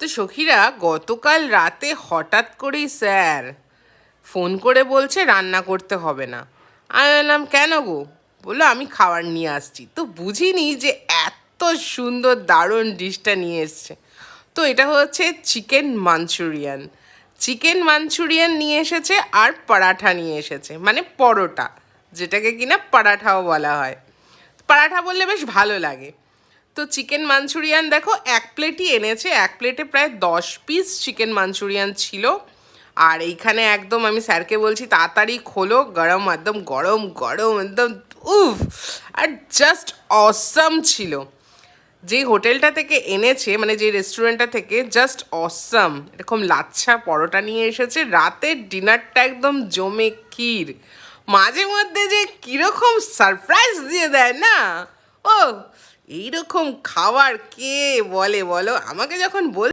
তো সখীরা গতকাল রাতে হঠাৎ করেই স্যার ফোন করে বলছে রান্না করতে হবে না। আমি বললাম কেন গো? বললো আমি খাবার নিয়ে আসছি। তো বুঝিনি যে এত সুন্দর দারুণ ডিশটা নিয়ে এসছে। তো এটা হচ্ছে চিকেন মাঞ্চুরিয়ান। চিকেন মাঞ্চুরিয়ান নিয়ে এসেছে আর পরাঠা নিয়ে এসেছে, মানে পরোটা, যেটাকে কিনা পরাঠাও বলা হয়। পরাঠা বললে বেশ ভালো লাগে। তো চিকেন মাঞ্চুরিয়ান দেখো এক প্লেটই এনেছে, এক প্লেটে প্রায় 10 পিস চিকেন মাঞ্চুরিয়ান ছিল। আর এইখানে একদম আমি স্যারকে বলছি তাড়াতাড়ি খোলো, গরম একদম গরম গরম একদম, উফ! আর জাস্ট অসাম ছিল। যেই হোটেলটা থেকে এনেছে, মানে যে রেস্টুরেন্টটা থেকে, জাস্ট অসাম। এরকম লাচ্ছা পরোটা নিয়ে এসেছে। রাতের ডিনারটা একদম জমে ক্ষীর। মাঝে মধ্যে যে কীরকম সারপ্রাইজ দিয়ে দেয় না, ও এইরকম খাবার কে বলে বলো? আমাকে যখন বল